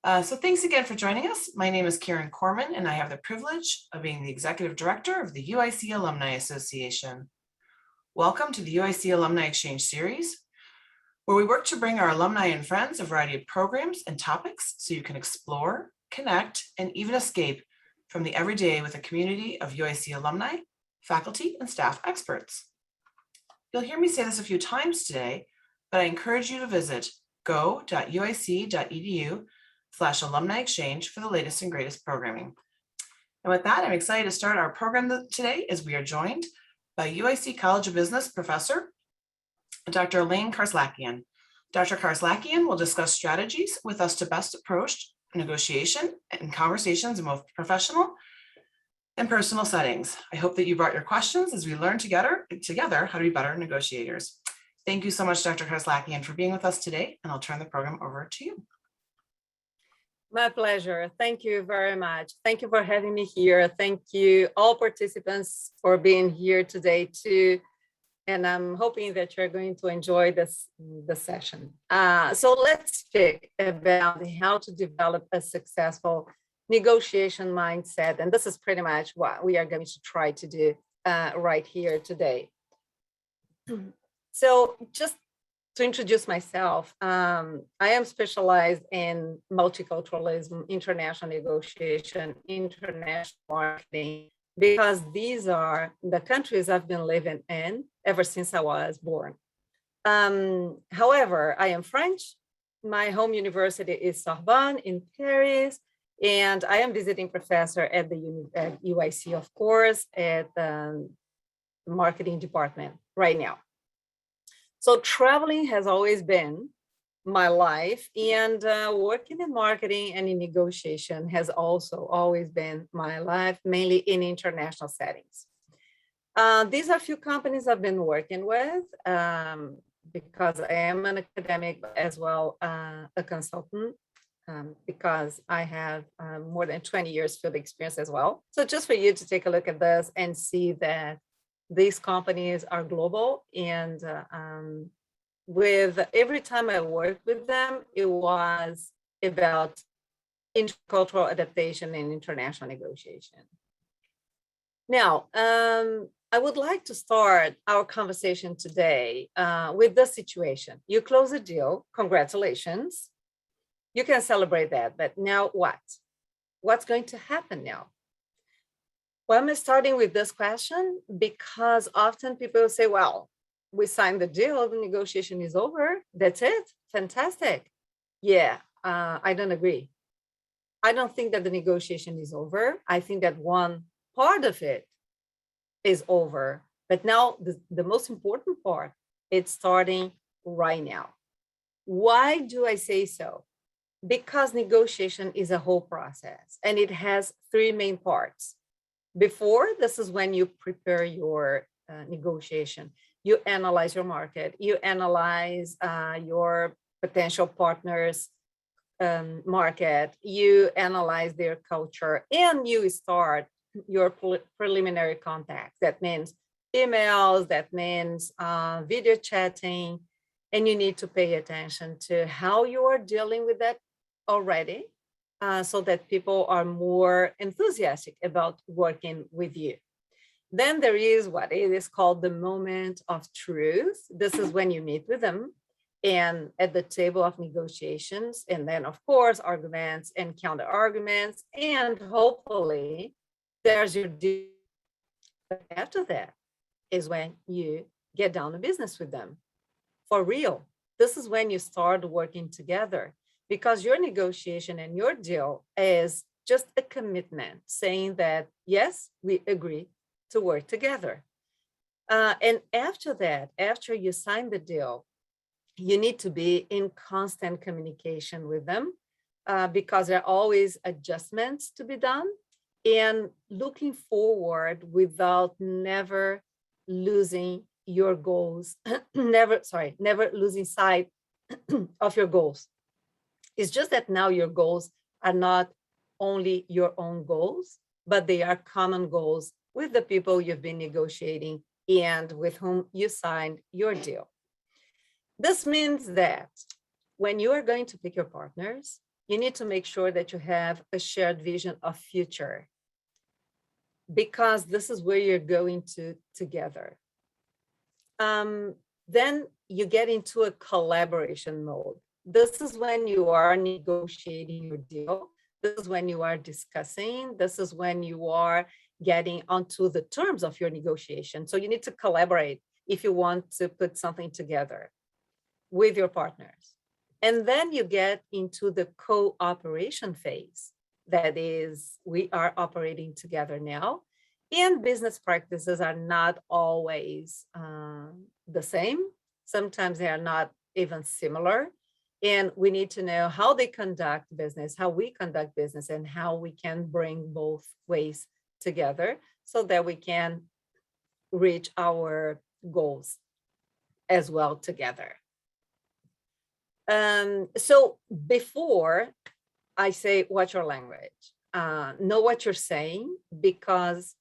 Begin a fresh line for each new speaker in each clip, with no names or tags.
So thanks again for joining us. My name is Karen Corman, and I have the privilege of being the Executive Director of the UIC Alumni Association. Welcome to the UIC Alumni Exchange series, where we work to bring our alumni and friends a variety of programs and topics so you can explore, connect, and even escape from the everyday with a community of UIC alumni, faculty, and staff experts. You'll hear me say this a few times today, but I encourage you to visit go.uic.edu/alumni exchange for the latest and greatest programming. And with that, I'm excited to start our program today as we are joined by UIC College of Business professor, Dr. Eliane Karsaklian. Dr. Karsaklian will discuss strategies with us to best approach negotiation and conversations in both professional and personal settings. I hope that you brought your questions as we learn together how to be better negotiators. Thank you so much, Dr. Karsaklian, for being with us today, and I'll turn the program over to you.
My pleasure. Thank you very much. Thank you for having me here. Thank you all participants for being here today too. And I'm hoping that you're going to enjoy this session. So let's speak about how to develop a successful negotiation mindset. And this is pretty much what we are going to try to do right here today. So just to introduce myself, I am specialized in multiculturalism, international negotiation, international marketing, because these are the countries I've been living in ever since I was born. However, I am French. My home university is Sorbonne in Paris, and I am visiting professor at the UIC, of course, at the marketing department right now. So traveling has always been my life, and working in marketing and in negotiation has also always been my life, mainly in international settings. These are a few companies I've been working with because I am an academic as well a consultant, because I have more than 20 years field experience as well. So just for you to take a look at this and see that these companies are global, and with every time I worked with them, it was about intercultural adaptation and international negotiation. Now, I would like to start our conversation today with this situation. You close a deal, congratulations. You can celebrate that, but now what? What's going to happen now? Well, I'm starting with this question because often people say, well, we signed the deal, the negotiation is over, that's it, fantastic. Yeah, I don't agree. I don't think that the negotiation is over. I think that one part of it is over, but now the most important part, it's starting right now. Why do I say so? Because negotiation is a whole process, and it has three main parts. Before, this is when you prepare your negotiation. You analyze your market, you analyze your potential partners' market, you analyze their culture, and you start your preliminary contacts. That means emails, that means video chatting, and you need to pay attention to how you are dealing with that already, so that people are more enthusiastic about working with you. Then there is what it is called the moment of truth. This is when you meet with them and at the table of negotiations, and then of course, arguments and counter arguments, and hopefully there's your deal. But after that is when you get down to business with them for real. This is when you start working together, because your negotiation and your deal is just a commitment saying that, yes, we agree to work together. And after that, after you sign the deal, you need to be in constant communication with them, because there are always adjustments to be done, and looking forward without never losing your goals, never losing sight of your goals. It's just that now your goals are not only your own goals, but they are common goals with the people you've been negotiating and with whom you signed your deal. This means that when you are going to pick your partners, you need to make sure that you have a shared vision of future, because this is where you're going to together. Then you get into a collaboration mode. This is when you are negotiating your deal. This is when you are discussing. This is when you are getting onto the terms of your negotiation. So you need to collaborate if you want to put something together with your partners. And then you get into the cooperation phase. That is, we are operating together now. And business practices are not always the same. Sometimes they are not even similar. And we need to know how they conduct business, how we conduct business, and how we can bring both ways together so that we can reach our goals as well together. So before I say, what's your language? Know what you're saying, because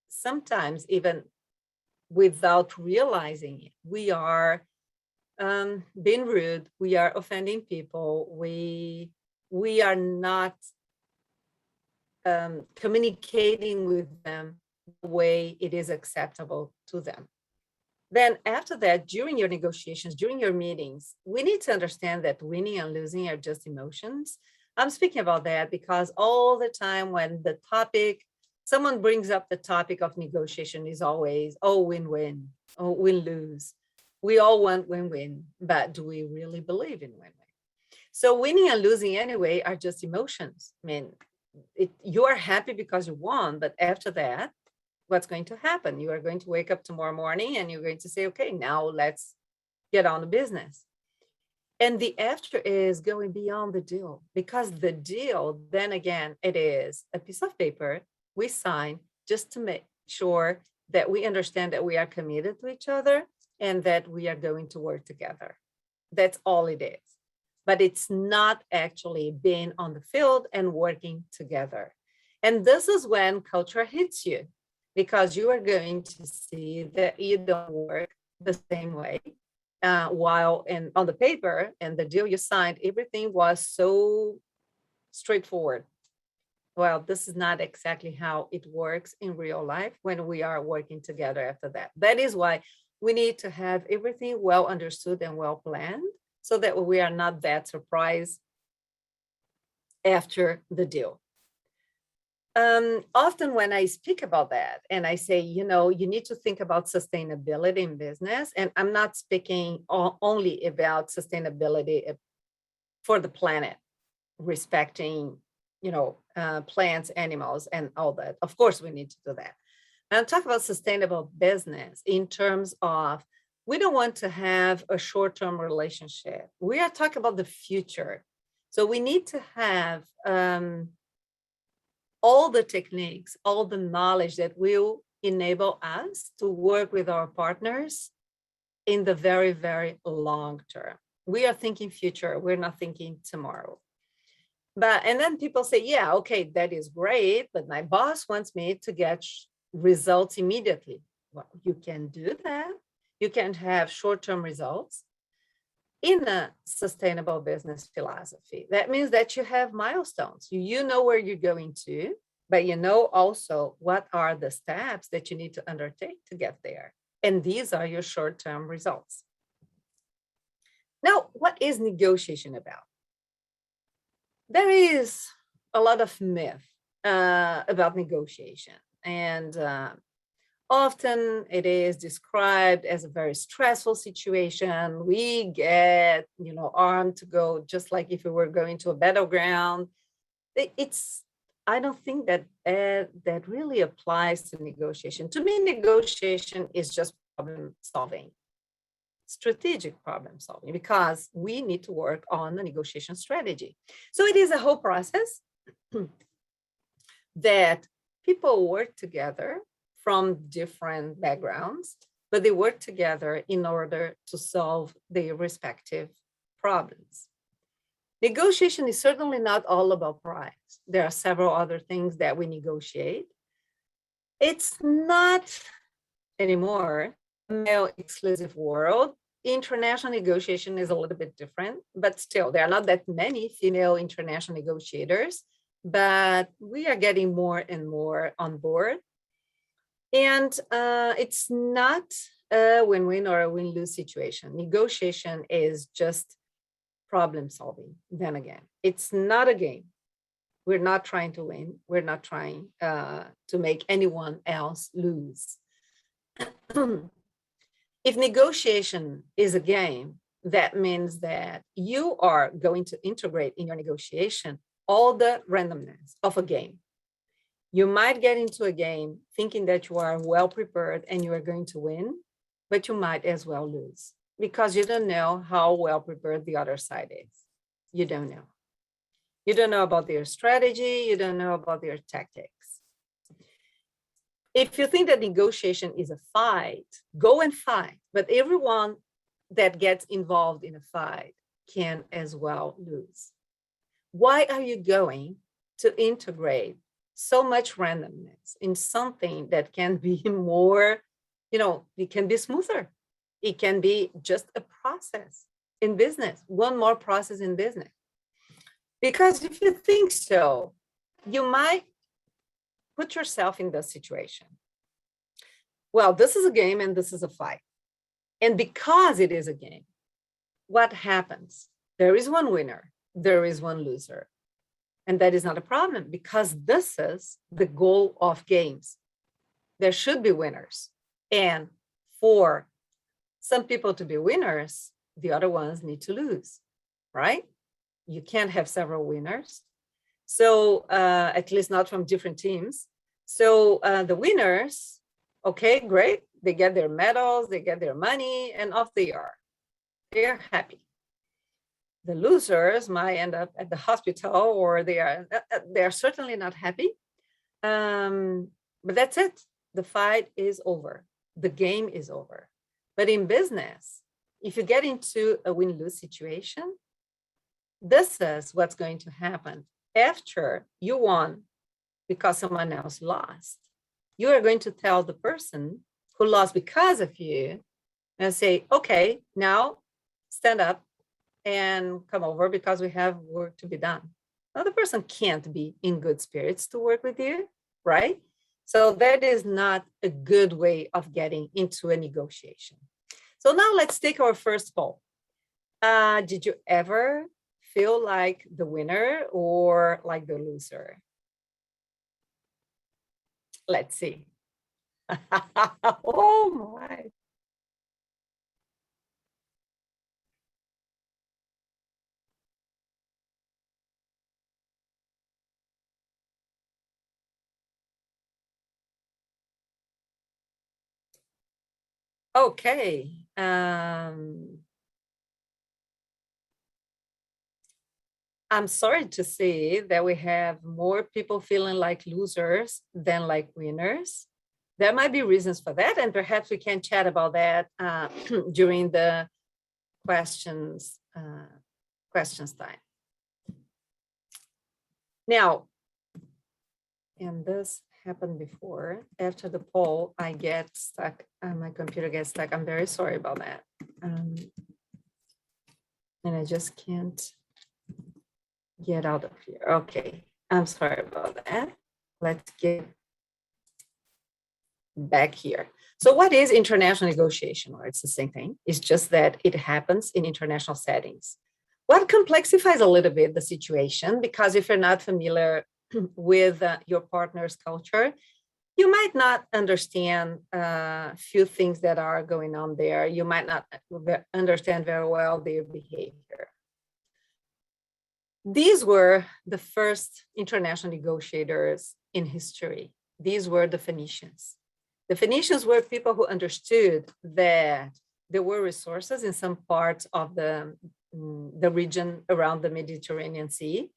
sometimes even without realizing it, we are being rude, we are offending people, we are not communicating with them the way it is acceptable to them. Then after that, during your negotiations, during your meetings, we need to understand that winning and losing are just emotions. I'm speaking about that because all the time when the topic, someone brings up the topic of negotiation is always, oh, win-win, oh, win-lose. We all want win-win, but do we really believe in win-win? So winning and losing anyway are just emotions. I mean, you are happy because you won, but after that, what's going to happen? You are going to wake up tomorrow morning and you're going to say, okay, now let's get on the business. And the after is going beyond the deal, because the deal, then again, it is a piece of paper we sign just to make sure that we understand that we are committed to each other and that we are going to work together. That's all it is. But it's not actually being on the field and working together. And this is when culture hits you, because you are going to see that you don't work the same way. While on the paper and the deal you signed, everything was so straightforward. Well, this is not exactly how it works in real life when we are working together after that. That is why we need to have everything well understood and well planned so that we are not that surprised after the deal. Often when I speak about that and I say, you need to think about sustainability in business, and I'm not speaking only about sustainability for the planet, respecting, plants, animals, and all that. Of course, we need to do that. I'm talking about sustainable business in terms of, we don't want to have a short-term relationship. We are talking about the future. So we need to have all the techniques, all the knowledge that will enable us to work with our partners in the very, very long term. We are thinking future, we're not thinking tomorrow. And then people say, yeah, okay, that is great, but my boss wants me to get results immediately. Well, you can do that. You can have short-term results in a sustainable business philosophy. That means that you have milestones. You know where you're going to, but you know also what are the steps that you need to undertake to get there. And these are your short-term results. Now, what is negotiation about? There is a lot of myth about negotiation, and often it is described as a very stressful situation. We get, armed to go just like if we were going to a battleground. I don't think that that really applies to negotiation. To me, negotiation is just problem solving, strategic problem solving, because we need to work on the negotiation strategy. So it is a whole process that people work together from different backgrounds, but they work together in order to solve their respective problems. Negotiation is certainly not all about price. There are several other things that we negotiate. It's not anymore a male exclusive world. international negotiation is a little bit different, but still, there are not that many female international negotiators, but we are getting more and more on board. And it's not a win-win or a win-lose situation. Negotiation is just problem solving. Then again, it's not a game. We're not trying to win. We're not trying to make anyone else lose. If negotiation is a game, that means that you are going to integrate in your negotiation all the randomness of a game. You might get into a game thinking that you are well prepared and you are going to win, but you might as well lose because you don't know how well prepared the other side is. You don't know. You don't know about their strategy. You don't know about their tactics. If you think that negotiation is a fight, go and fight. But everyone that gets involved in a fight can as well lose. Why are you going to integrate so much randomness in something that can be more, it can be smoother. It can be just a process in business, one more process in business. Because if you think so, you might put yourself in this situation. Well, this is a game and this is a fight. And because it is a game, what happens? There is one winner, there is one loser. And that is not a problem because this is the goal of games. There should be winners. And for some people to be winners, the other ones need to lose, right? You can't have several winners. So at least not from different teams. So the winners, okay, great. They get their medals, they get their money, and off they are. They're happy. The losers might end up at the hospital, or they are certainly not happy. But that's it. The fight is over. The game is over. But in business, if you get into a win-lose situation, this is what's going to happen. After you won because someone else lost, you are going to tell the person who lost because of you and say, okay, now stand up and come over because we have work to be done. Now the person can't be in good spirits to work with you, right? So that is not a good way of getting into a negotiation. So now let's take our first poll. Did you ever feel like the winner or like the loser? Let's see. Oh my. Okay. I'm sorry to say that we have more people feeling like losers than like winners. There might be reasons for that, and perhaps we can chat about that during the questions time. Now, and this happened before. After the poll, I get stuck. My computer gets stuck. I'm very sorry about that. And I just can't get out of here. Okay, I'm sorry about that. Let's get back here. So what is international negotiation? Well, it's the same thing. It's just that it happens in international settings. What complexifies a little bit the situation, because if you're not familiar with your partner's culture, you might not understand a few things that are going on there. You might not understand very well their behavior. These were the first international negotiators in history. These were the Phoenicians. The Phoenicians were people who understood that there were resources in some parts of the region around the Mediterranean Sea,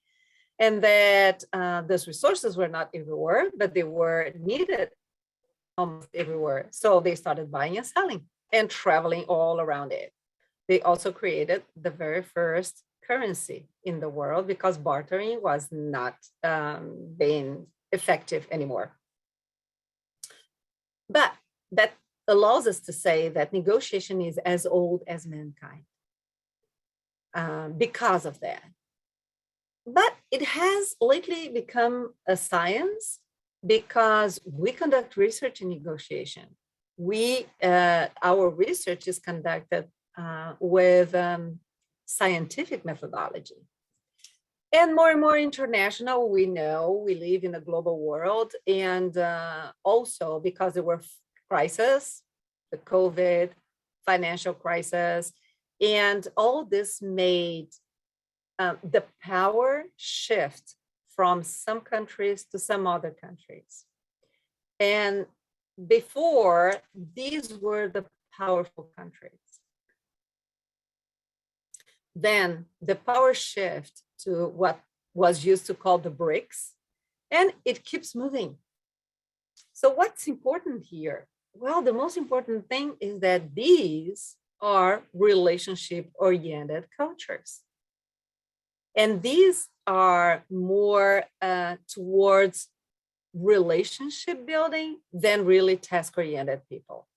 and that those resources were not everywhere, but they were needed almost everywhere. So they started buying and selling and traveling all around it. They also created the very first currency in the world because bartering was not being effective anymore. But that allows us to say that negotiation is as old as mankind because of that. But it has lately become a science because we conduct research in negotiation. Our research is conducted with scientific methodology. And more international, we know we live in a global world, and also because there were crises, the COVID, financial crisis, and all this made the power shift from some countries to some other countries. And before, these were the powerful countries. Then the power shift to what was used to call the BRICS, and it keeps moving. So what's important here? Well, the most important thing is that these are relationship-oriented cultures. And these are more towards relationship building than really task-oriented people.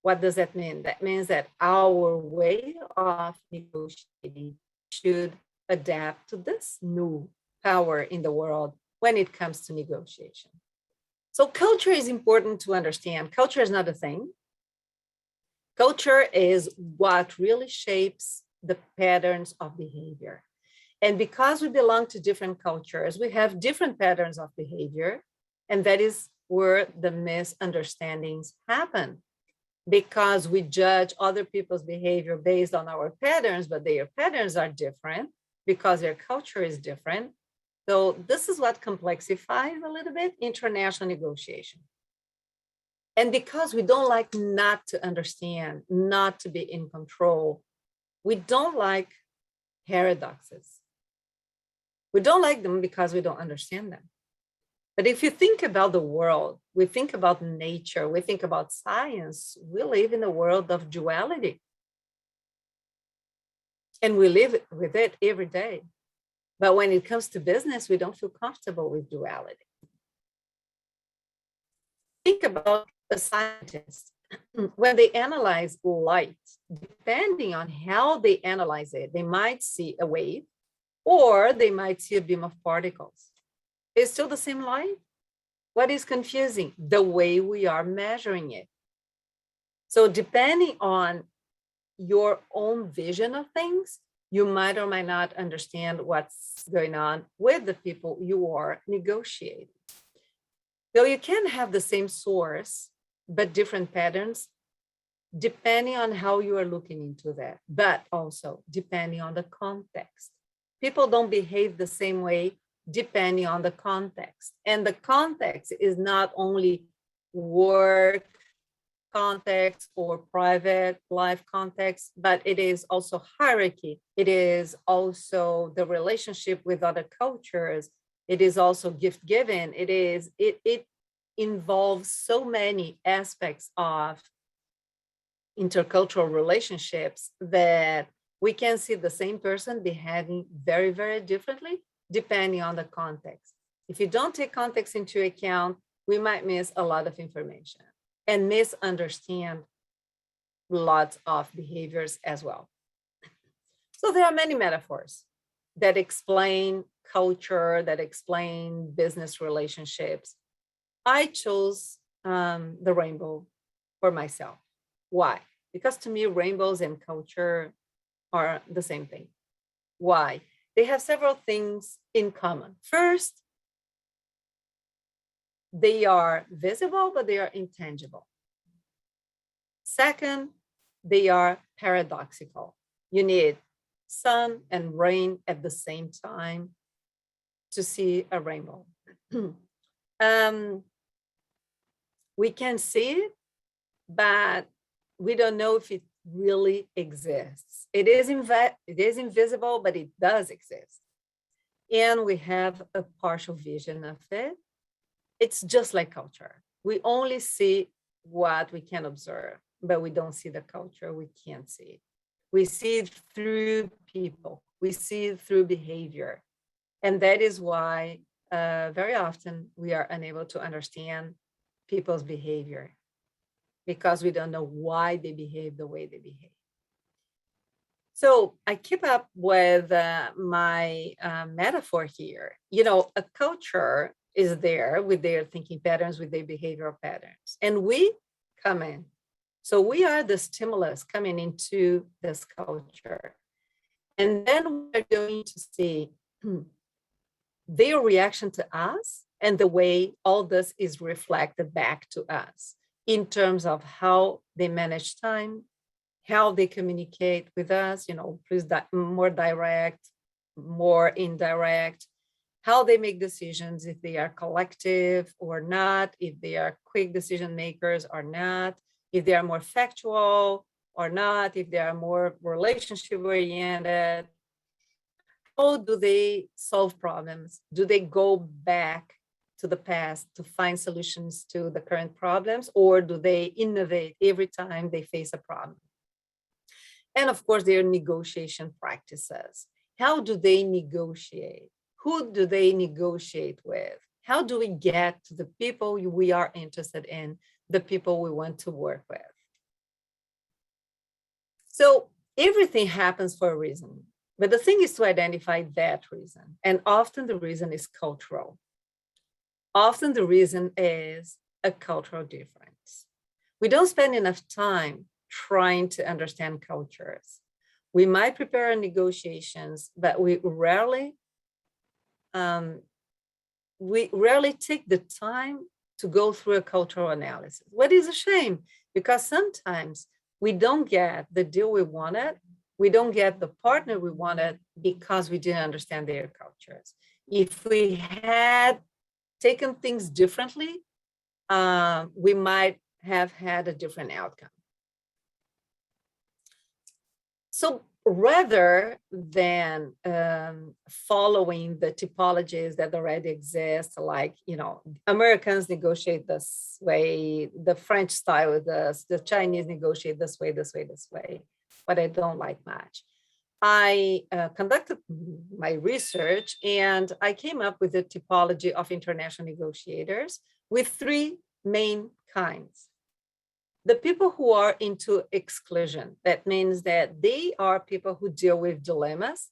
What does that mean? That means that our way of negotiating should adapt to this new power in the world when it comes to negotiation. So culture is important to understand. Culture is not a thing. Culture is what really shapes the patterns of behavior. And because we belong to different cultures, we have different patterns of behavior. And that is where the misunderstandings happen. Because we judge other people's behavior based on our patterns, but their patterns are different because their culture is different. So this is what complexifies a little bit international negotiation. And because we don't like not to understand, not to be in control, we don't like paradoxes. We don't like them because we don't understand them. But if you think about the world, we think about nature, we think about science, we live in a world of duality. And we live with it every day. But when it comes to business, we don't feel comfortable with duality. Think about a scientist. When they analyze light, depending on how they analyze it, they might see a wave or they might see a beam of particles. It's still the same light. What is confusing? The way we are measuring it. So depending on your own vision of things, you might or might not understand what's going on with the people you are negotiating. So you can have the same source, but different patterns, depending on how you are looking into that, but also depending on the context. People don't behave the same way depending on the context. And the context is not only work context or private life context, but it is also hierarchy. It is also the relationship with other cultures. It is also gift giving. It involves so many aspects of intercultural relationships that we can see the same person behaving very, very differently depending on the context. If you don't take context into account, we might miss a lot of information and misunderstand lots of behaviors as well. So there are many metaphors that explain culture, that explain business relationships. I chose the rainbow for myself. Why? Because to me, rainbows and culture are the same thing. Why? They have several things in common. First, they are visible, but they are intangible. Second, they are paradoxical. You need sun and rain at the same time to see a rainbow. We can see it, but we don't know if it really exists. It is invisible, but it does exist. And we have a partial vision of it. It's just like culture. We only see what we can observe, but we don't see the culture. We can't see it. We see it through people. We see it through behavior. And that is why very often we are unable to understand people's behavior. because we don't know why they behave the way they behave. So I keep up with my metaphor here. You know, a culture is there with their thinking patterns, with their behavioral patterns, and we come in. So we are the stimulus coming into this culture. And then we're going to see their reaction to us and the way all this is reflected back to us in terms of how they manage time, how they communicate with us, you know, please more direct, more indirect, how they make decisions, if they are collective or not, if they are quick decision makers or not, if they are more factual or not, if they are more relationship oriented. How do they solve problems? Do they go back to the past to find solutions to the current problems, or do they innovate every time they face a problem? And of course, their negotiation practices. How do they negotiate? Who do they negotiate with? How do we get to the people we are interested in, the people we want to work with? So everything happens for a reason, but the thing is to identify that reason. And often the reason is cultural. Often the reason is a cultural difference. We don't spend enough time trying to understand cultures. We might prepare negotiations, but we rarely take the time to go through a cultural analysis. What is a shame, because sometimes we don't get the deal we wanted, we don't get the partner we wanted because we didn't understand their cultures. If we had taken things differently, we might have had a different outcome. So rather than following the typologies that already exist, like, you know, Americans negotiate this way, the French style is this, the Chinese negotiate this way, but I don't like much. I conducted my research and I came up with a typology of international negotiators with three main kinds. The people who are into exclusion, that means that they are people who deal with dilemmas.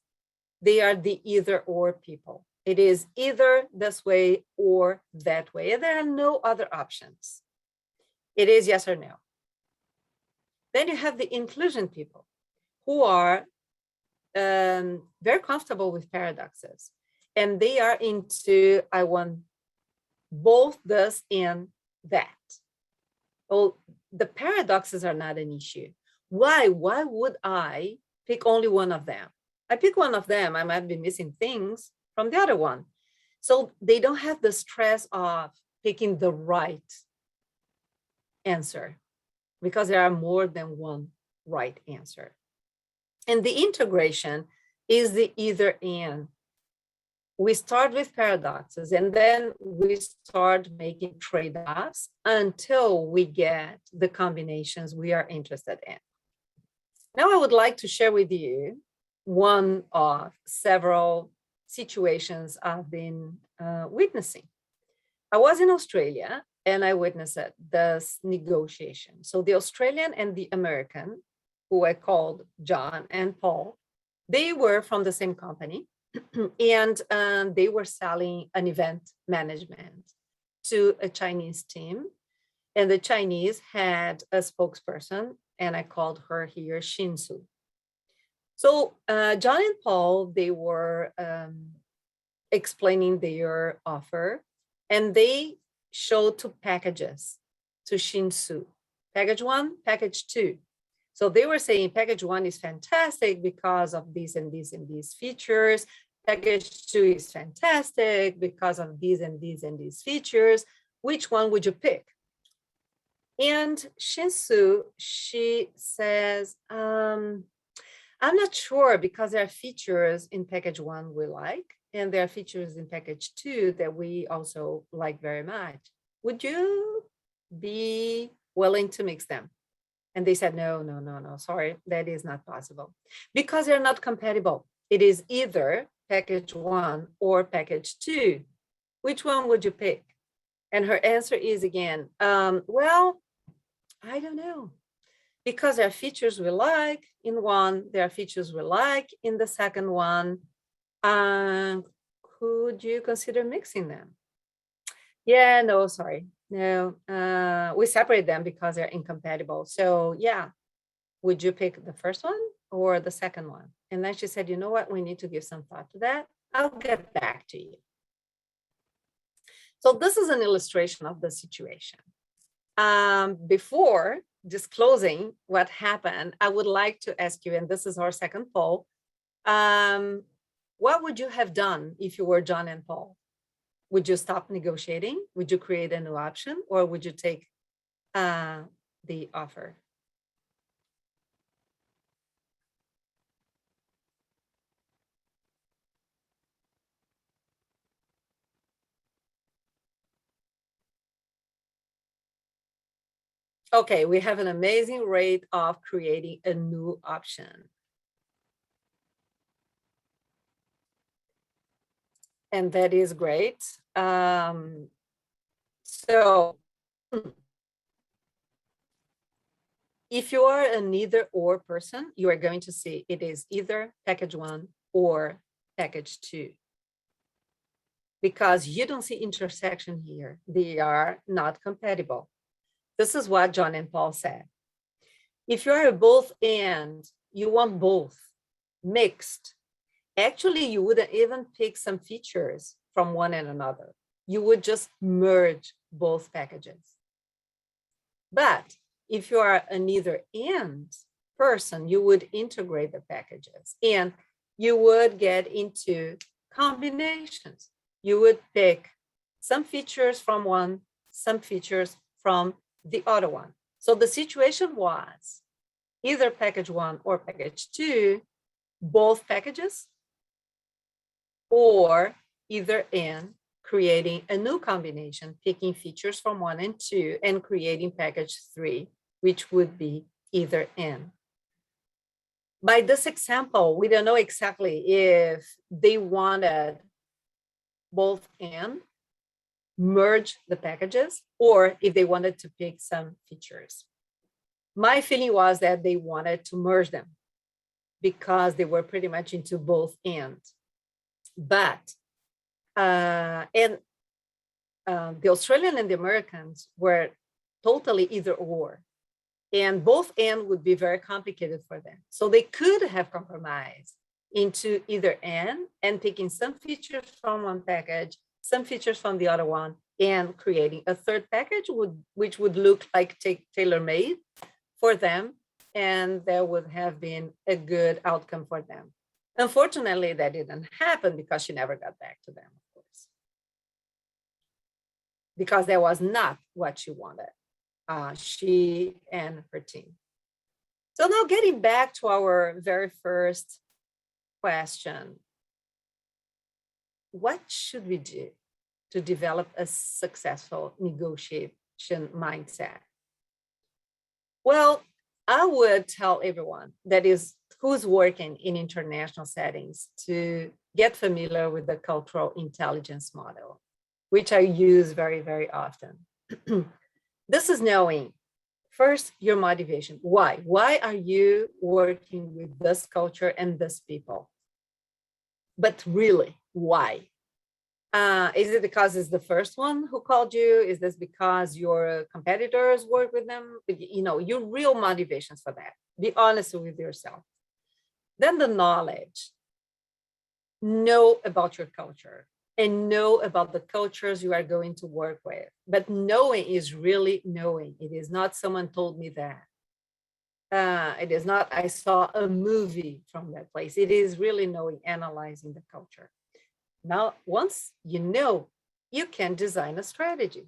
They are the either or people. It is either this way or that way. And there are no other options. It is yes or no. Then you have the inclusion people who are very comfortable with paradoxes. And they are into, I want both this and that. Well, the paradoxes are not an issue. Why would I pick only one of them? I pick one of them, I might be missing things from the other one. So they don't have the stress of picking the right answer, because there are more than one right answer. And the integration is the either and. We start with paradoxes and then we start making trade-offs until we get the combinations we are interested in. Now I would like to share with you one of several situations I've been witnessing. I was in Australia and I witnessed this negotiation. So the Australian and the American, who I called John and Paul, they were from the same company. And they were selling an event management to a Chinese team. And the Chinese had a spokesperson, and I called her here Shinsu. So John and Paul, they were explaining their offer, and they showed two packages to Shinsu. Package 1, package 2. So they were saying package 1 is fantastic because of these and these and these features. Package 2 is fantastic because of these and these and these features. Which one would you pick? And Shinsu, she says, I'm not sure, because there are features in package 1 we like, and there are features in package 2 that we also like very much. Would you be willing to mix them? And they said, no, sorry, that is not possible, because they're not compatible. It is either package 1 or package 2. Which one would you pick? And her answer is again, well, I don't know. Because there are features we like in one, there are features we like in the second one. Could you consider mixing them? Yeah, no, sorry. No, we separate them because they're incompatible. So yeah, would you pick the first one or the second one? And then she said, you know what, we need to give some thought to that. I'll get back to you. So this is an illustration of the situation. Before disclosing what happened, I would like to ask you, and this is our second poll, what would you have done if you were John and Paul? Would you stop negotiating? Would you create a new option, or would you take the offer? Okay, we have an amazing rate of creating a new option. And that is great. So if you are an either or person, you are going to see it is either package 1 or package 2. Because you don't see intersection here. They are not compatible. This is what John and Paul said. If you are both and you want both mixed, actually you wouldn't even pick some features from one and another. You would just merge both packages. But if you are an either and person, you would integrate the packages and you would get into combinations. You would pick some features from one, some features from the other one. So the situation was either package 1 or package 2, both packages, or either and, creating a new combination, picking features from 1 and 2 and creating package 3, which would be either and. By this example, we don't know exactly if they wanted both and, merge the packages, or if they wanted to pick some features. My feeling was that they wanted to merge them because they were pretty much into both and. But the Australian and the Americans were totally either or, and both and would be very complicated for them. So they could have compromised into either and picking some features from one package, some features from the other one, and creating a third package which would look like tailor-made for them, and there would have been a good outcome for them. Unfortunately, that didn't happen because she never got back to them, of course, because that was not what she wanted, she and her team. So now getting back to our very first question, what should we do to develop a successful negotiation mindset? Well, I would tell everyone that is who's working in international settings to get familiar with the cultural intelligence model, which I use very, very often. This is knowing first your motivation. Why? Why are you working with this culture and this people? But really, why? Is it because it's the first one who called you? Is this because your competitors work with them? You know, your real motivations for that. Be honest with yourself. Then the knowledge. Know about your culture and know about the cultures you are going to work with. But knowing is really knowing. It is not someone told me that. It is not I saw a movie from that place. It is really knowing, analyzing the culture. Now, once you know, you can design a strategy.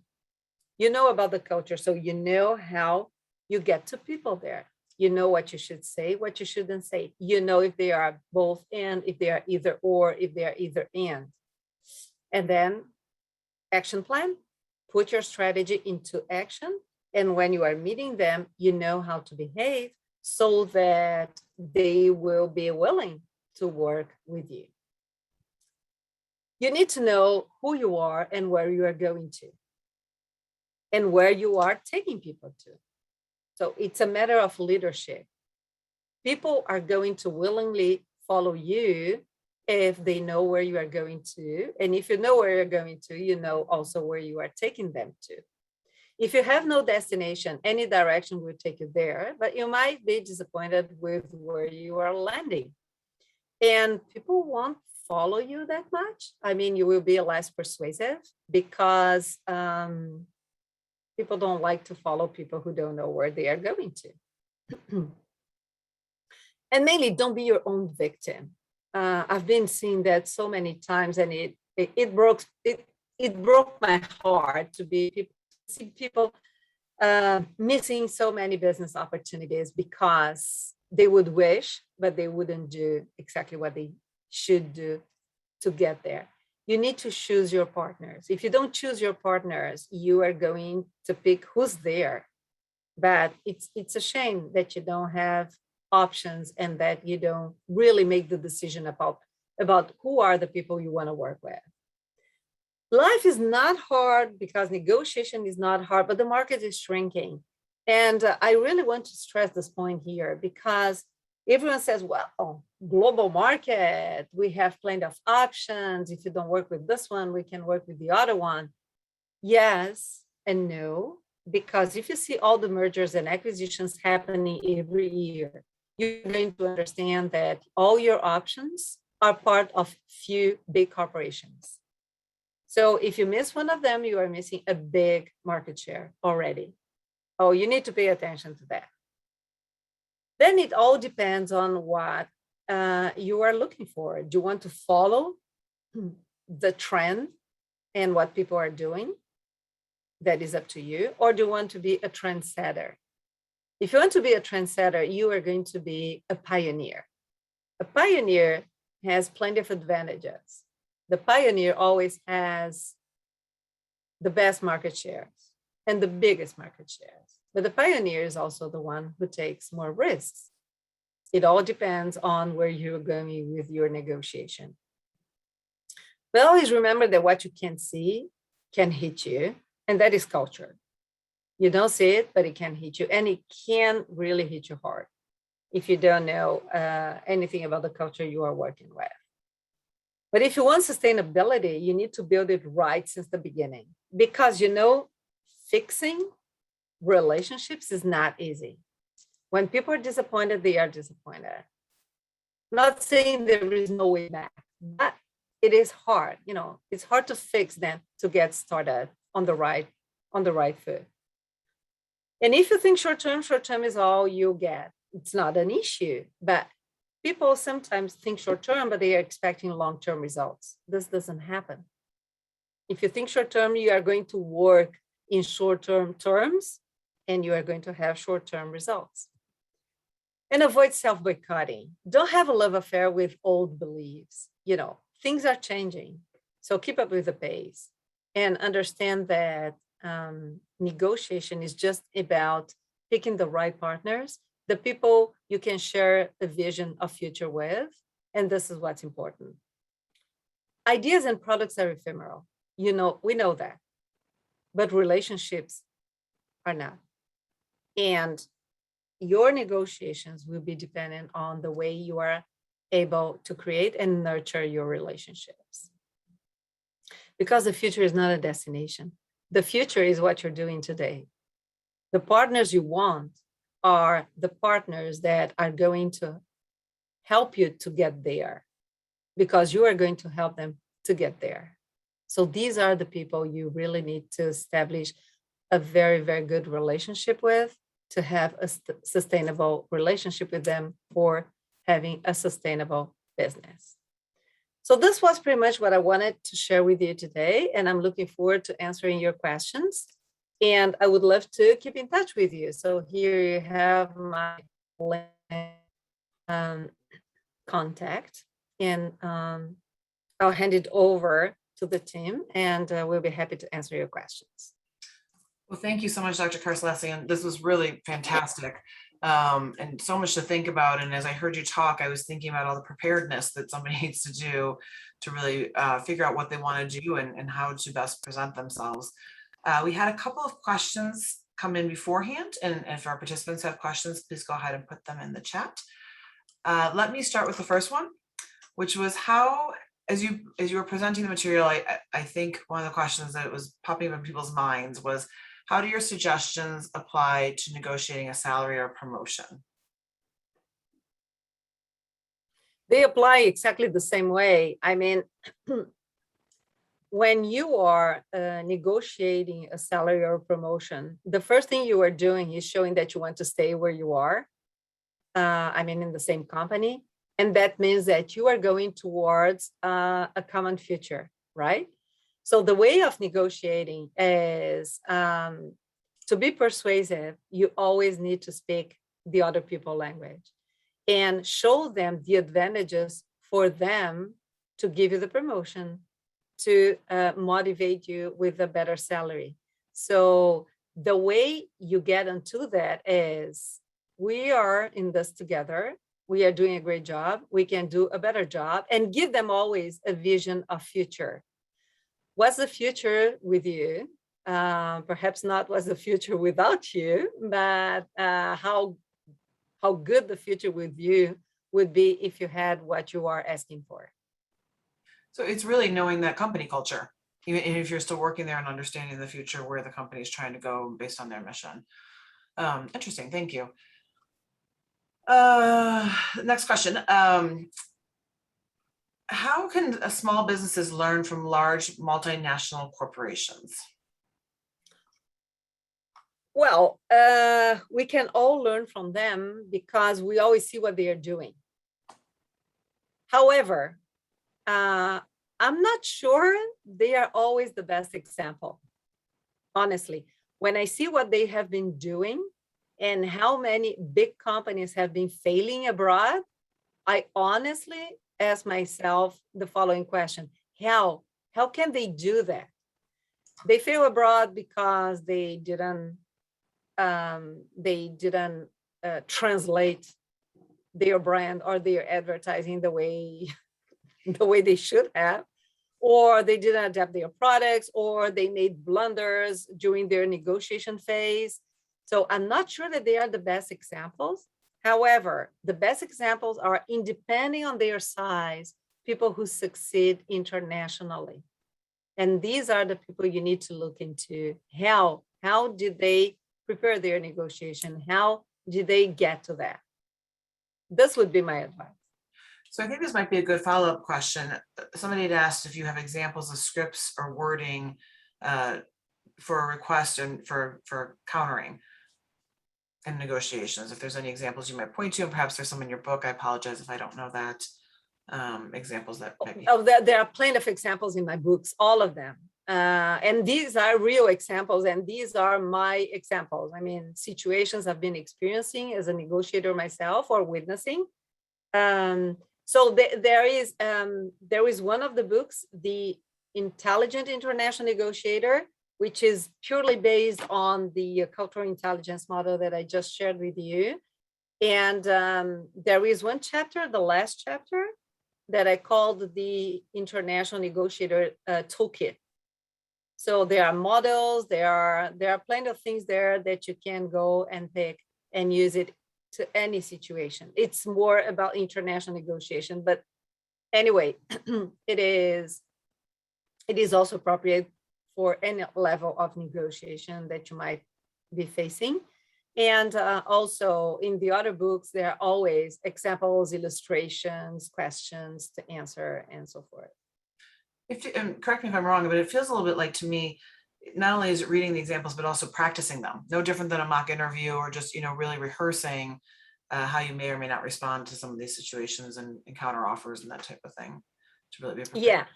You know about the culture, so you know how you get to people there. You know what you should say, what you shouldn't say. You know if they are both and, if they are either or, if they are either and. And then action plan, put your strategy into action. And when you are meeting them, you know how to behave so that they will be willing to work with you. You need to know who you are and where you are going to, and where you are taking people to. So it's a matter of leadership. People are going to willingly follow you if they know where you are going to. And if you know where you're going to, you know also where you are taking them to. If you have no destination, any direction will take you there, but you might be disappointed with where you are landing. And people won't follow you that much. I mean, you will be less persuasive because people don't like to follow people who don't know where they are going to. And mainly, don't be your own victim. I've been seeing that so many times, and it broke my heart to see people missing so many business opportunities because they would wish, but they wouldn't do exactly what they should do to get there. You need to choose your partners. If you don't choose your partners, you are going to pick who's there. But it's a shame that you don't have options and that you don't really make the decision about who are the people you want to work with. Life is not hard because negotiation is not hard, but the market is shrinking. And I really want to stress this point here because everyone says, well, global market, we have plenty of options. If you don't work with this one, we can work with the other one. Yes and no, because if you see all the mergers and acquisitions happening every year, you're going to understand that all your options are part of few big corporations. So if you miss one of them, you are missing a big market share already. Oh, you need to pay attention to that. Then it all depends on what you are looking for. Do you want to follow the trend and what people are doing? That is up to you. Or do you want to be a trendsetter? If you want to be a trendsetter, you are going to be a pioneer. A pioneer has plenty of advantages. The pioneer always has the best market shares and the biggest market shares. But the pioneer is also the one who takes more risks. It all depends on where you're going with your negotiation. But always remember that what you can't see can hit you, and that is culture. You don't see it, but it can hit you, and it can really hit you hard if you don't know anything about the culture you are working with. But if you want sustainability, you need to build it right since the beginning, because fixing relationships is not easy. When people are disappointed, they are disappointed. Not saying there is no way back, but it is hard. It's hard to fix them to get started on the right foot. And if you think short term is all you get, it's not an issue. But people sometimes think short term, but they are expecting long-term results. This doesn't happen. If you think short term, you are going to work in short-term terms, and you are going to have short-term results. And avoid self-boycotting. Don't have a love affair with old beliefs. Things are changing. So keep up with the pace and understand that negotiation is just about picking the right partners, the people you can share a vision of future with. And this is what's important. Ideas and products are ephemeral. We know that. But relationships are not. And your negotiations will be dependent on the way you are able to create and nurture your relationships. Because the future is not a destination. The future is what you're doing today. The partners you want are the partners that are going to help you to get there, because you are going to help them to get there. So these are the people you really need to establish a very, very good relationship with, to have a sustainable relationship with them for having a sustainable business. So this was pretty much what I wanted to share with you today, and I'm looking forward to answering your questions. And I would love to keep in touch with you. So here you have my contact, and I'll hand it over to the team, and we'll be happy to answer your questions.
Well, thank you so much, Dr. Karsaklian. This was really fantastic, and so much to think about. And as I heard you talk, I was thinking about all the preparedness that somebody needs to do to really figure out what they want to do and how to best present themselves. We had a couple of questions come in beforehand, and if our participants have questions, please go ahead and put them in the chat. Let me start with the first one, which was how, as you were presenting the material, I think one of the questions that was popping up in people's minds was, how do your suggestions apply to negotiating a salary or promotion?
They apply exactly the same way. I mean, when you are negotiating a salary or promotion, the first thing you are doing is showing that you want to stay where you are. I mean, in the same company. And that means that you are going towards a common future, right? So the way of negotiating is to be persuasive, you always need to speak the other people's language and show them the advantages for them to give you the promotion, to motivate you with a better salary. So the way you get into that is, we are in this together. We are doing a great job. We can do a better job, and give them always a vision of future. What's the future with you? Perhaps not what's the future without you, but how good the future with you would be if you had what you are asking for.
So it's really knowing that company culture, even if you're still working there, and understanding the future, where the company is trying to go based on their mission. Interesting, thank you. Next question. How can small businesses learn from large multinational corporations?
Well, we can all learn from them because we always see what they are doing. However, I'm not sure they are always the best example. Honestly, when I see what they have been doing and how many big companies have been failing abroad, I honestly ask myself the following question: how can they do that? They fail abroad because they didn't translate their brand or their advertising the way they should have, or they didn't adapt their products, or they made blunders during their negotiation phase. So I'm not sure that they are the best examples. However, the best examples are, independent on their size, people who succeed internationally. And these are the people you need to look into. How did they prepare their negotiation? How did they get to that? This would be my advice.
So I think this might be a good follow-up question. Somebody had asked if you have examples of scripts or wording for a request and for countering in negotiations. If there's any examples you might point to, and perhaps there's some in your book. I apologize if I don't know that. Examples that might be.
Oh, there are plenty of examples in my books, all of them. And these are real examples, and these are my examples. I mean, situations I've been experiencing as a negotiator myself, or witnessing. So there is one of the books, The Intelligent International Negotiator, which is purely based on the cultural intelligence model that I just shared with you. And there is one chapter, the last chapter, that I called the International Negotiator Toolkit. So there are models, there are plenty of things there that you can go and pick and use it to any situation. It's more about international negotiation, but anyway, it is also appropriate for any level of negotiation that you might be facing. And also in the other books, there are always examples, illustrations, questions to answer, and so forth.
And correct me if I'm wrong, but it feels a little bit like, to me, not only is it reading the examples, but also practicing them. No different than a mock interview, or just, really rehearsing how you may or may not respond to some of these situations and counter offers and that type of thing, to really be prepared.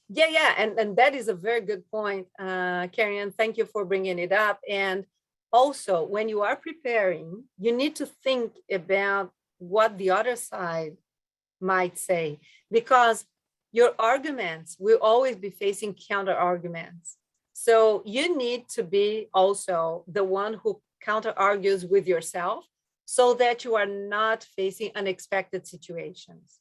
Yeah. And that is a very good point, Karen. Thank you for bringing it up. And also, when you are preparing, you need to think about what the other side might say, because your arguments will always be facing counter arguments. So you need to be also the one who counter argues with yourself, so that you are not facing unexpected situations.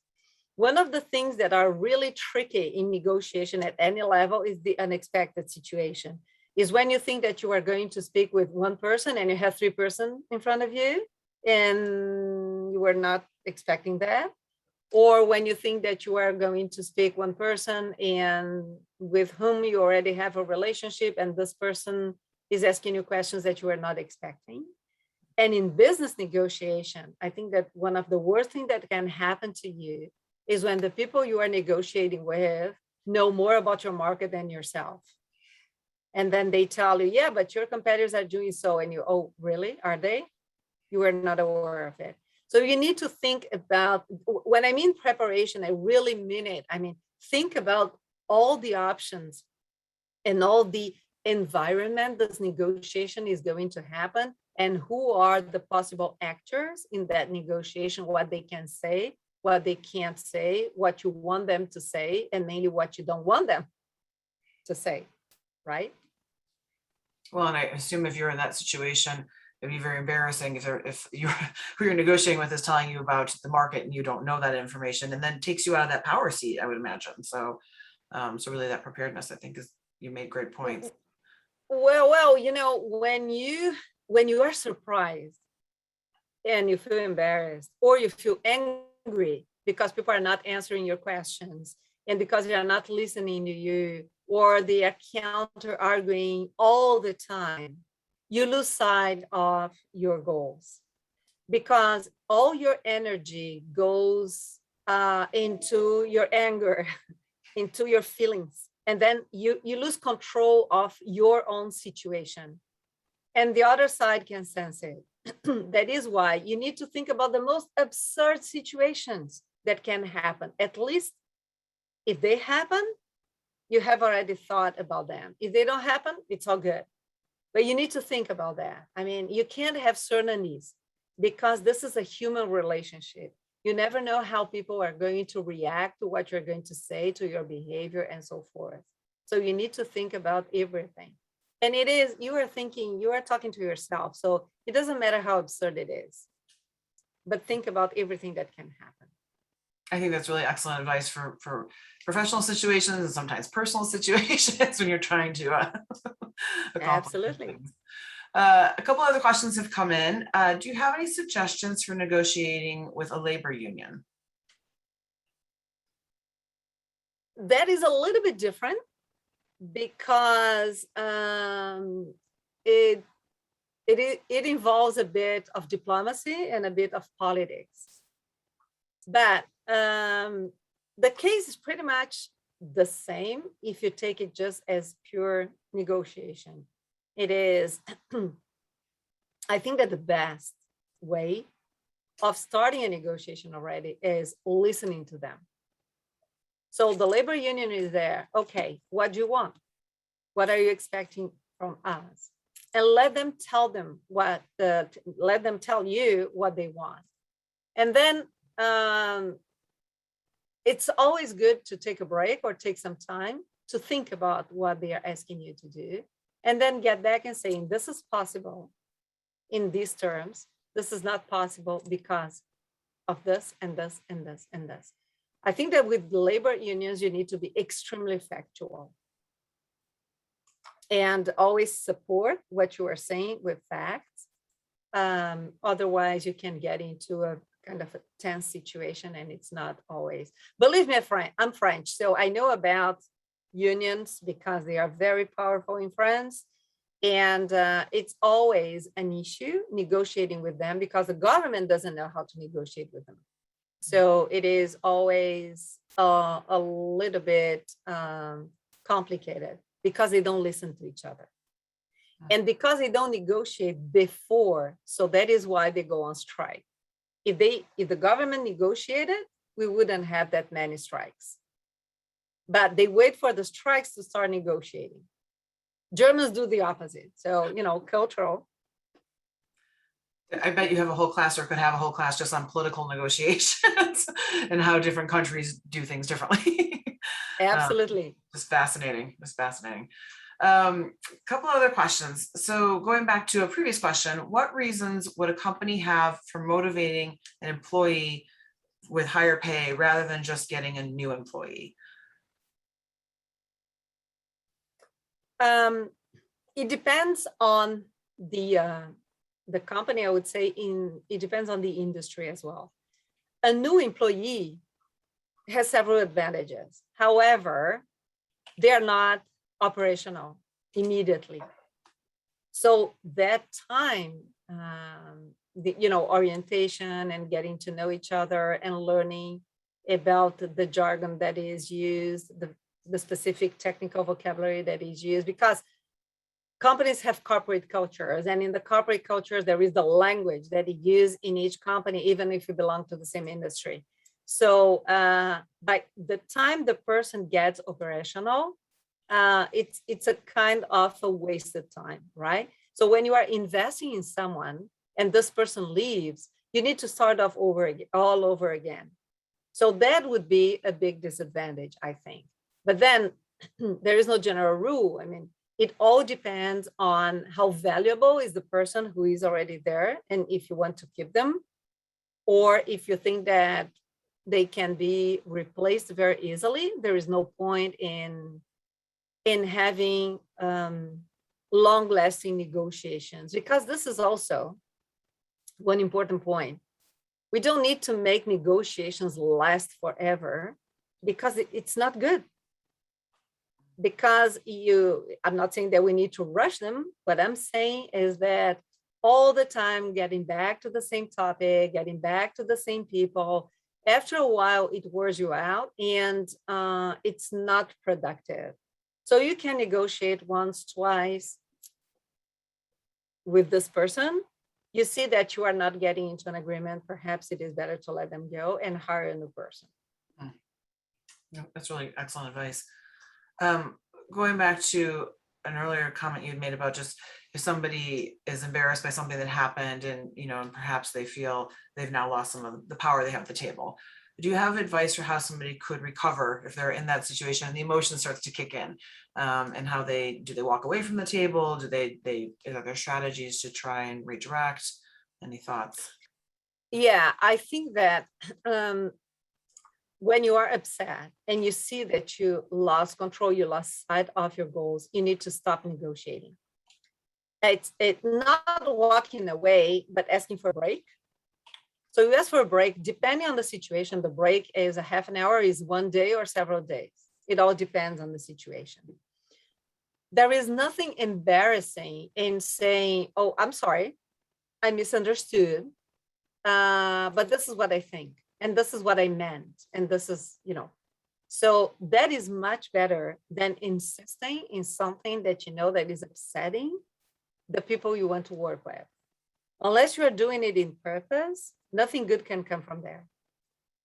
One of the things that are really tricky in negotiation at any level is the unexpected situation. is when you think that you are going to speak with one person and you have three persons in front of you and you were not expecting that. Or when you think that you are going to speak one person and with whom you already have a relationship and this person is asking you questions that you are not expecting. And in business negotiation, I think that one of the worst things that can happen to you is when the people you are negotiating with know more about your market than yourself. And then they tell you, yeah, but your competitors are doing so. And you, oh, really? Are they? You were not aware of it. So you need to think about, when I mean preparation, I really mean it. I mean, think about all the options and all the environment this negotiation is going to happen and who are the possible actors in that negotiation, what they can say, what they can't say, what you want them to say, and mainly what you don't want them to say, right?
Well, and I assume if you're in that situation, it'd be very embarrassing if you're who you're negotiating with is telling you about the market and you don't know that information, and then takes you out of that power seat, I would imagine. So, so really that preparedness, I think, is, you made great points.
Well, you know, when you are surprised and you feel embarrassed or you feel angry because people are not answering your questions and because they are not listening to you or they are counter arguing all the time, you lose sight of your goals because all your energy goes into your anger, into your feelings. And then you lose control of your own situation. And the other side can sense it. That is why you need to think about the most absurd situations that can happen. At least if they happen, you have already thought about them. If they don't happen, it's all good. But you need to think about that. I mean, you can't have certainties because this is a human relationship. You never know how people are going to react to what you're going to say, to your behavior, and so forth. So you need to think about everything. And it is, you are thinking, you are talking to yourself. So it doesn't matter how absurd it is, but think about everything that can happen.
I think that's really excellent advice for professional situations and sometimes personal situations when you're trying to accomplish
Absolutely.
things. A couple other questions have come in. Do you have any suggestions for negotiating with a labor union?
That is a little bit different because it involves a bit of diplomacy and a bit of politics. But the case is pretty much the same if you take it just as pure negotiation. It is, I think that the best way of starting a negotiation already is listening to them. So the labor union is there. Okay, what do you want? What are you expecting from us? And let them tell you what they want. And then it's always good to take a break or take some time to think about what they are asking you to do. And then get back and saying, this is possible in these terms. This is not possible because of this and this and this and this. I think that with labor unions, you need to be extremely factual and always support what you are saying with facts. Otherwise, you can get into a kind of a tense situation and it's not always. Believe me, I'm French, so I know about unions because they are very powerful in France. And it's always an issue negotiating with them because the government doesn't know how to negotiate with them. So it is always a little bit complicated because they don't listen to each other. And because they don't negotiate before, so that is why they go on strike. If the government negotiated, we wouldn't have that many strikes. But they wait for the strikes to start negotiating. Germans do the opposite. So, you know, cultural.
I bet you have a whole class or could have a whole class just on political negotiations and how different countries do things differently.
Absolutely.
Just fascinating. It's fascinating. Couple other questions. So going back to a previous question, what reasons would a company have for motivating an employee with higher pay rather than just getting a new employee?
It depends on the company, I would say. It depends on the industry as well. A new employee has several advantages. However, they're not operational immediately. So that time, orientation and getting to know each other and learning about the jargon that is used, the specific technical vocabulary that is used, because companies have corporate cultures, and in the corporate culture, there is the language that is used in each company, even if you belong to the same industry. So by the time the person gets operational, it's a kind of a wasted time, right? So when you are investing in someone and this person leaves, you need to start off all over again. So that would be a big disadvantage, I think. But then there is no general rule. I mean, it all depends on how valuable is the person who is already there, and if you want to keep them, or if you think that they can be replaced very easily. There is no point in having long-lasting negotiations, because this is also one important point. We don't need to make negotiations last forever, because it's not good. Because I'm not saying that we need to rush them. What I'm saying is that all the time getting back to the same topic, getting back to the same people, after a while it wears you out, and it's not productive. So you can negotiate once, twice with this person. You see that you are not getting into an agreement, perhaps it is better to let them go and hire a new person.
Yeah, that's really excellent advice. Going back to an earlier comment you'd made about just if somebody is embarrassed by something that happened, and and perhaps they feel they've now lost some of the power they have at the table. Do you have advice for how somebody could recover if they're in that situation and the emotion starts to kick in? And how do they walk away from the table? Are there strategies to try and redirect? Any thoughts?
Yeah, I think that when you are upset and you see that you lost control, you lost sight of your goals, you need to stop negotiating. It's not walking away, but asking for a break. So you ask for a break, depending on the situation. The break is a half an hour, is 1 day, or several days. It all depends on the situation. There is nothing embarrassing in saying, oh, I'm sorry, I misunderstood, but this is what I think, and this is what I meant, and this is, so that is much better than insisting in something that that is upsetting the people you want to work with. Unless you are doing it in purpose, nothing good can come from there.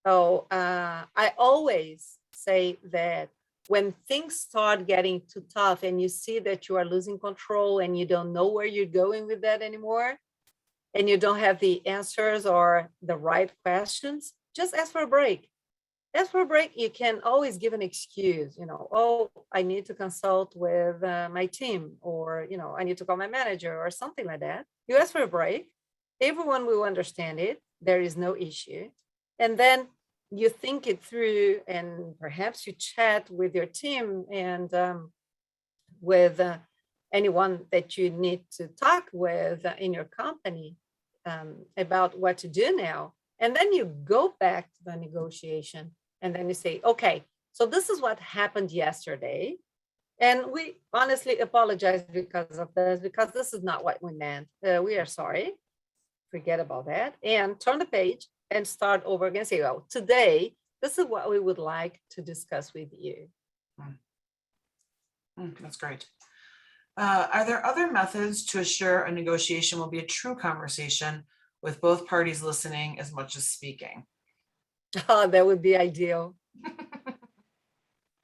So I always say that when things start getting too tough and you see that you are losing control and you don't know where you're going with that anymore, and you don't have the answers or the right questions, just ask for a break. Ask for a break. You can always give an excuse, oh, I need to consult with my team, or, I need to call my manager or something like that. You ask for a break. Everyone will understand it. There is no issue. And then you think it through, and perhaps you chat with your team and with anyone that you need to talk with in your company about what to do now. And then you go back to the negotiation, and then you say, okay, so this is what happened yesterday. And we honestly apologize because of this, because this is not what we meant. We are sorry. Forget about that, and turn the page and start over again. Say, well, today, this is what we would like to discuss with you.
That's great. Are there other methods to assure a negotiation will be a true conversation with both parties listening as much as speaking?
Oh, that would be ideal.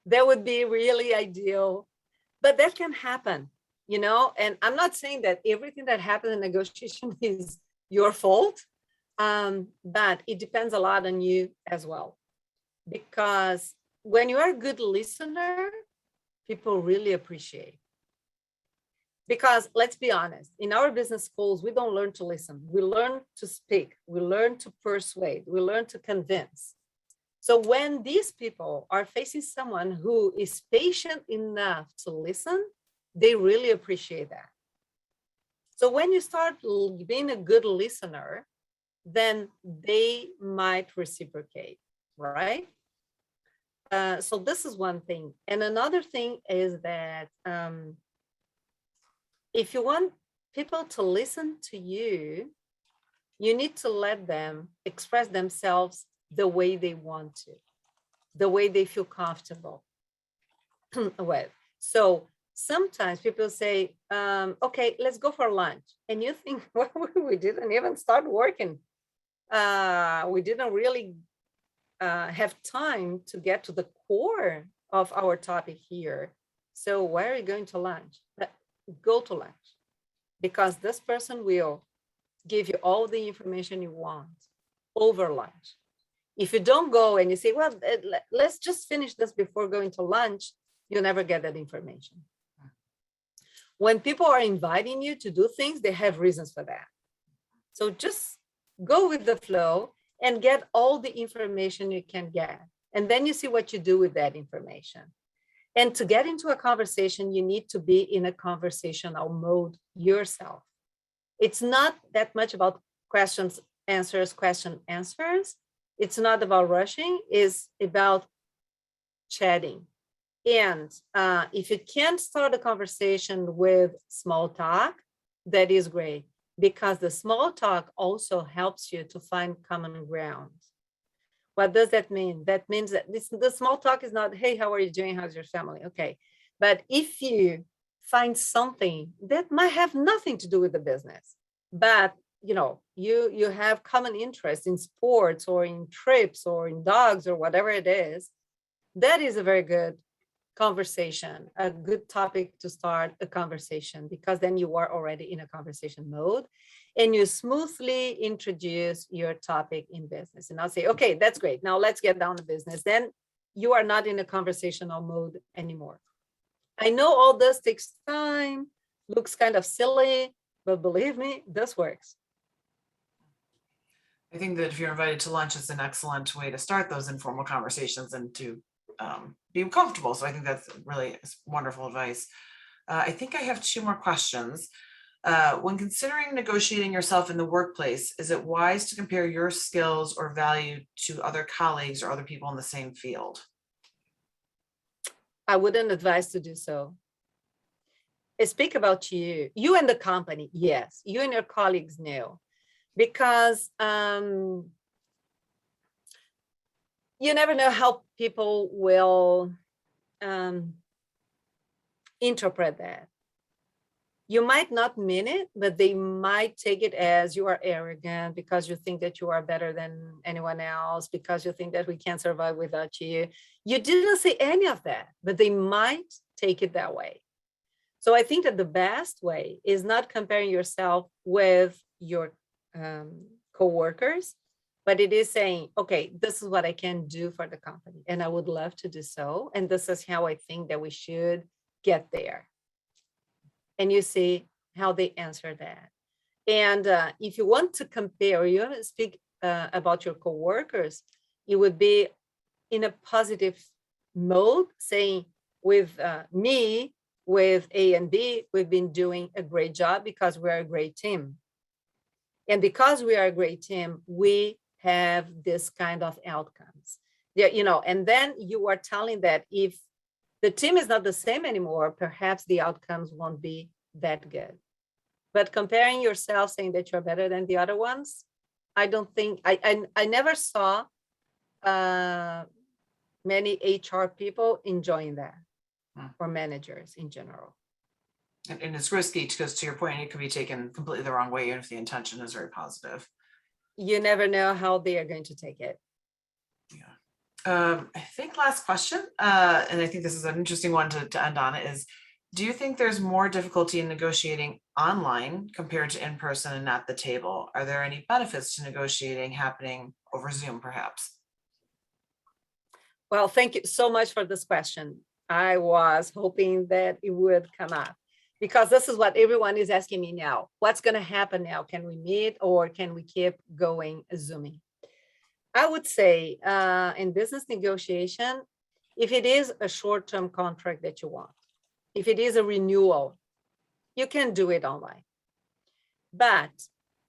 That would be really ideal. But that can happen, and I'm not saying that everything that happens in negotiation is your fault, but it depends a lot on you as well. Because when you are a good listener, people really appreciate. Because let's be honest, in our business schools, we don't learn to listen. We learn to speak. We learn to persuade. We learn to convince. So when these people are facing someone who is patient enough to listen, they really appreciate that. So when you start being a good listener, then they might reciprocate, right? So this is one thing. And another thing is that if you want people to listen to you, you need to let them express themselves the way they want to, the way they feel comfortable with. So sometimes people say, okay, let's go for lunch. And you think, well, we didn't even start working. We didn't really have time to get to the core of our topic here. So where are you going to lunch? Go to lunch, because this person will give you all the information you want over lunch. If you don't go and you say, well, let's just finish this before going to lunch, you'll never get that information. When people are inviting you to do things, they have reasons for that. So just go with the flow and get all the information you can get. And then you see what you do with that information. And to get into a conversation, you need to be in a conversational mode yourself. It's not that much about questions, answers, question, answers. It's not about rushing, it's about chatting. And if you can't start a conversation with small talk, that is great, because the small talk also helps you to find common ground. What does that mean? That means that the small talk is not, hey, how are you doing? How's your family? Okay. But if you find something that might have nothing to do with the business, but you have common interest in sports or in trips or in dogs or whatever it is, that is a very good conversation, a good topic to start a conversation, because then you are already in a conversation mode and you smoothly introduce your topic in business. And I'll say, okay, that's great. Now let's get down to business. Then you are not in a conversational mode anymore. I know all this takes time, looks kind of silly, but believe me, this works.
I think that if you're invited to lunch, it's an excellent way to start those informal conversations and to be comfortable. So I think that's really wonderful advice. I think I have two more questions. When considering negotiating yourself in the workplace, is it wise to compare your skills or value to other colleagues or other people in the same field?
I wouldn't advise to do so. Speak about you and the company. Yes, you and your colleagues know, because you never know how people will interpret that. You might not mean it, but they might take it as you are arrogant because you think that you are better than anyone else, because you think that we can't survive without you. You didn't say any of that, but they might take it that way. So I think that the best way is not comparing yourself with your coworkers, but it is saying, okay, this is what I can do for the company, and I would love to do so. And this is how I think that we should get there. And you see how they answer that. And if you want to compare, you want to speak about your coworkers, it would be in a positive mode, saying with me, with A and B, we've been doing a great job because we're a great team. And because we are a great team, we have this kind of outcomes. Yeah, and then you are telling that if the team is not the same anymore, perhaps the outcomes won't be that good. But comparing yourself, saying that you're better than the other ones, I don't think, I never saw many HR people enjoying that, or managers in general.
And it's risky because, to your point, it could be taken completely the wrong way, even if the intention is very positive.
You never know how they are going to take it.
Yeah. I think last question, and I think this is an interesting one to end on, is, do you think there's more difficulty in negotiating online compared to in person and at the table? Are there any benefits to negotiating happening over Zoom, perhaps?
Well, thank you so much for this question. I was hoping that it would come up, because this is what everyone is asking me now. What's going to happen now? Can we meet, or can we keep going Zooming? I would say in business negotiation, if it is a short-term contract that you want, if it is a renewal, you can do it online. But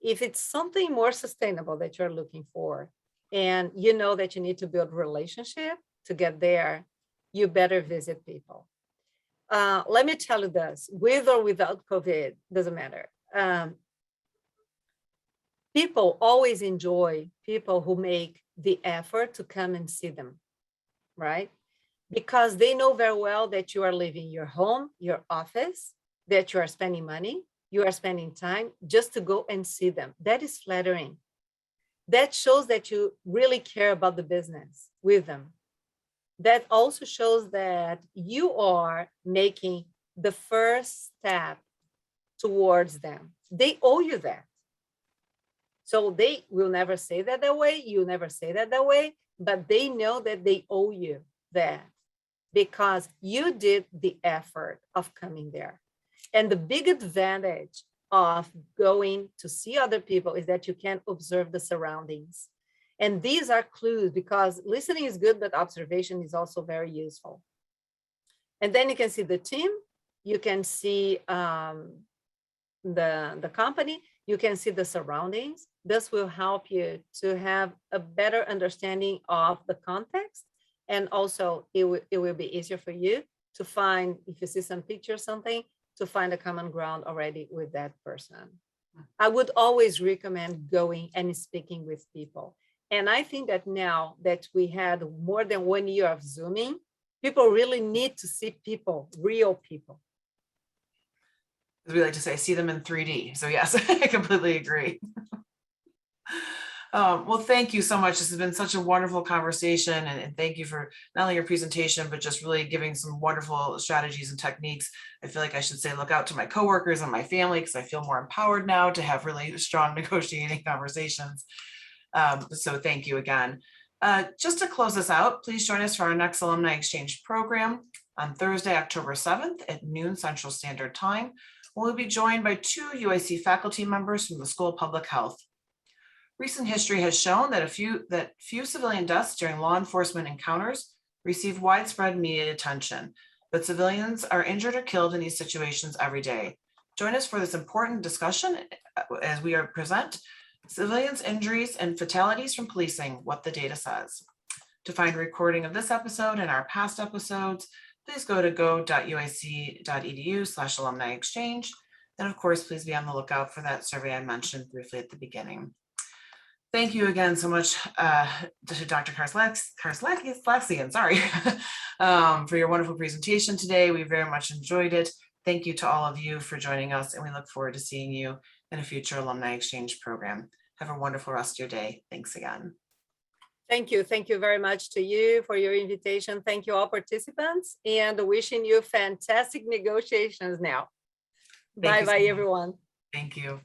if it's something more sustainable that you're looking for, and you know that you need to build relationship to get there, you better visit people. Let me tell you this, with or without COVID, doesn't matter. People always enjoy people who make the effort to come and see them, right? Because they know very well that you are leaving your home, your office, that you are spending money, you are spending time just to go and see them. That is flattering. That shows that you really care about the business with them. That also shows that you are making the first step towards them. They owe you that. So they will never say that way, you never say that way, but they know that they owe you that because you did the effort of coming there. And the big advantage of going to see other people is that you can observe the surroundings. And these are clues, because listening is good, but observation is also very useful. And then you can see the team, you can see the company, you can see the surroundings. This will help you to have a better understanding of the context. And also it will be easier for you to find, if you see some picture or something, to find a common ground already with that person. I would always recommend going and speaking with people. And I think that now that we had more than 1 year of Zooming, people really need to see people, real people.
As we like to say, see them in 3D. So yes, I completely agree. Well, thank you so much. This has been such a wonderful conversation, and thank you for not only your presentation, but just really giving some wonderful strategies and techniques. I feel like I should say, look out to my coworkers and my family, because I feel more empowered now to have really strong negotiating conversations. So thank you again. Just to close this out, please join us for our next Alumni Exchange program on Thursday, October 7th at noon Central Standard Time. We'll be joined by 2 UIC faculty members from the School of Public Health. Recent history has shown that few civilian deaths during law enforcement encounters receive widespread media attention, but civilians are injured or killed in these situations every day. Join us for this important discussion as we present Civilians' Injuries and Fatalities from Policing, What the Data Says. To find a recording of this episode and our past episodes, please go to go.uic.edu/alumni exchange. And of course, please be on the lookout for that survey I mentioned briefly at the beginning. Thank you again so much to Dr. Karsaklian, sorry, for your wonderful presentation today. We very much enjoyed it. Thank you to all of you for joining us, and we look forward to seeing you in a future Alumni Exchange program. Have a wonderful rest of your day. Thanks again.
Thank you. Thank you very much to you for your invitation. Thank you all participants, and wishing you fantastic negotiations now. Bye-bye, everyone.
Thank you.